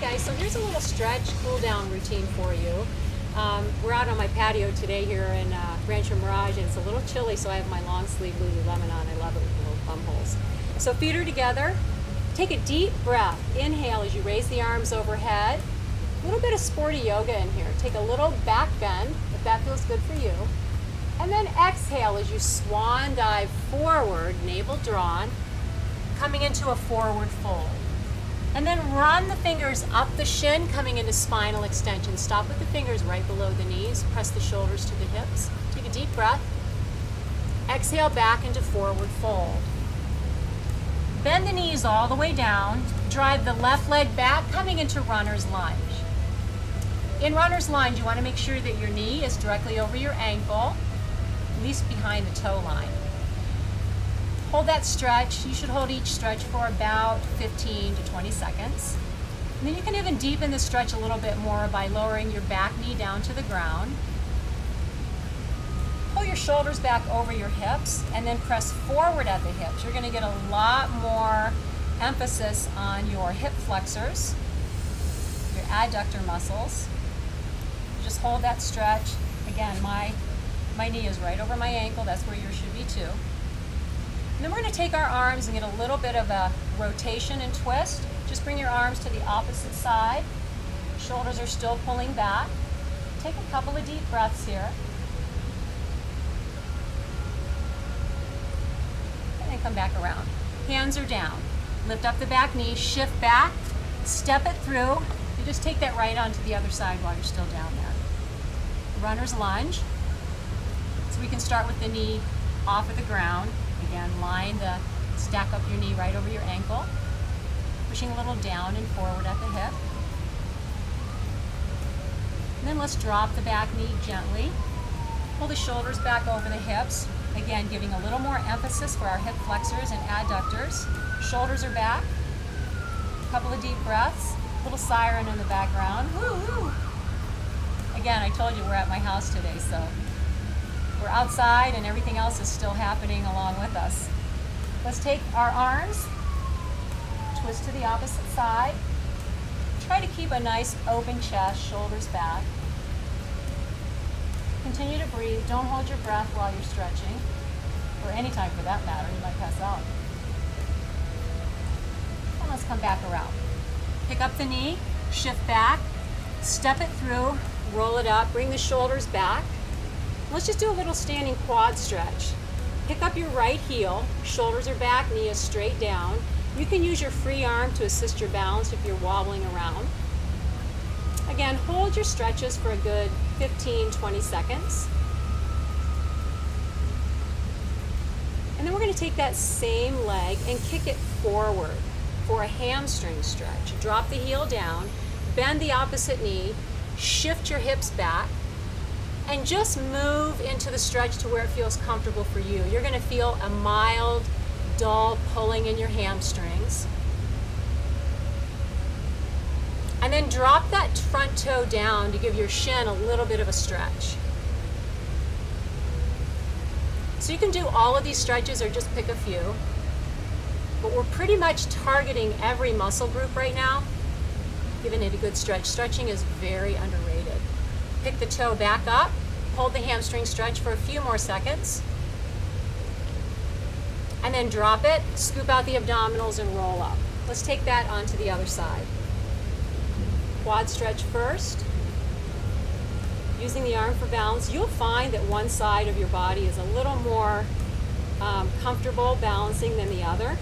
guys, so here's a little stretch cool down routine for you. We're out on my patio today here in Rancho Mirage, and it's a little chilly, so I have my long sleeve Lululemon on. I love it with the little thumb holes. So feet are together. Take a deep breath. Inhale as you raise the arms overhead. A little bit of sporty yoga in here. Take a little back bend if that feels good for you. And then exhale as you swan dive forward, navel drawn, coming into a forward fold. And then run the fingers up the shin, coming into spinal extension. Stop with the fingers right below the knees. Press the shoulders to the hips. Take a deep breath. Exhale back into forward fold. Bend the knees all the way down. Drive the left leg back, coming into runner's lunge. In runner's lunge, you want to make sure that your knee is directly over your ankle, at least behind the toe line. Hold that stretch. You should hold each stretch for about 15 to 20 seconds. And then you can even deepen the stretch a little bit more by lowering your back knee down to the ground. Pull your shoulders back over your hips and then press forward at the hips. You're going to get a lot more emphasis on your hip flexors, your adductor muscles. Just hold that stretch. Again, my knee is right over my ankle. That's where yours should be too. And then we're going to take our arms and get a little bit of a rotation and twist. Just bring your arms to the opposite side. Shoulders are still pulling back. Take a couple of deep breaths here. And then come back around. Hands are down. Lift up the back knee, shift back, step it through. You just take that right onto the other side while you're still down there. Runner's lunge. So we can start with the knee off of the ground. Again, stack up your knee right over your ankle, pushing a little down and forward at the hip. And then let's drop the back knee gently. Pull the shoulders back over the hips. Again, giving a little more emphasis for our hip flexors and adductors. Shoulders are back. A couple of deep breaths. A little siren in the background. Woo woo. Again, I told you we're at my house today, so we're outside and everything else is still happening along with us. Let's take our arms, twist to the opposite side. Try to keep a nice open chest, shoulders back. Continue to breathe. Don't hold your breath while you're stretching, or any time for that matter. You might pass out. And let's come back around. Pick up the knee, shift back, step it through, roll it up, bring the shoulders back. Let's just do a little standing quad stretch. Pick up your right heel, shoulders are back, knee is straight down. You can use your free arm to assist your balance if you're wobbling around. Again, hold your stretches for a good 15-20 seconds. And then we're going to take that same leg and kick it forward for a hamstring stretch. Drop the heel down, bend the opposite knee, shift your hips back, and just move into the stretch to where it feels comfortable for you. You're going to feel a mild, dull pulling in your hamstrings. And then drop that front toe down to give your shin a little bit of a stretch. So you can do all of these stretches or just pick a few. But we're pretty much targeting every muscle group right now, giving it a good stretch. Stretching is very underrated. Pick the toe back up, hold the hamstring stretch for a few more seconds, and then drop it, scoop out the abdominals and roll up. Let's take that onto the other side. Quad stretch first. Using the arm for balance, you'll find that one side of your body is a little more comfortable balancing than the other.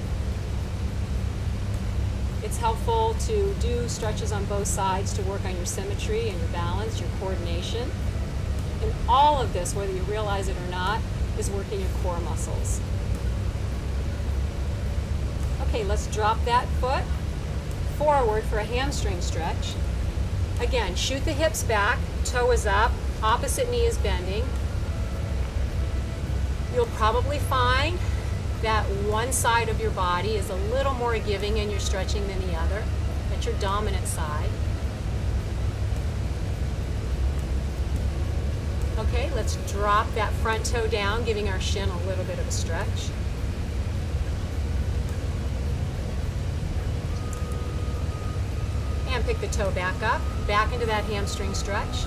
It's helpful to do stretches on both sides to work on your symmetry and your balance, your coordination. And all of this, whether you realize it or not, is working your core muscles. Okay, let's drop that foot forward for a hamstring stretch. Again, shoot the hips back, toe is up, opposite knee is bending. You'll probably find that one side of your body is a little more giving in your stretching than the other. That's your dominant side. Okay, let's drop that front toe down, giving our shin a little bit of a stretch. hand pick the toe back up, back into that hamstring stretch.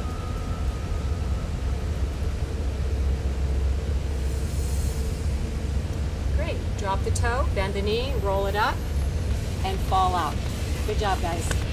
Great. Drop the toe, bend the knee, roll it up, and fall out. Good job, guys.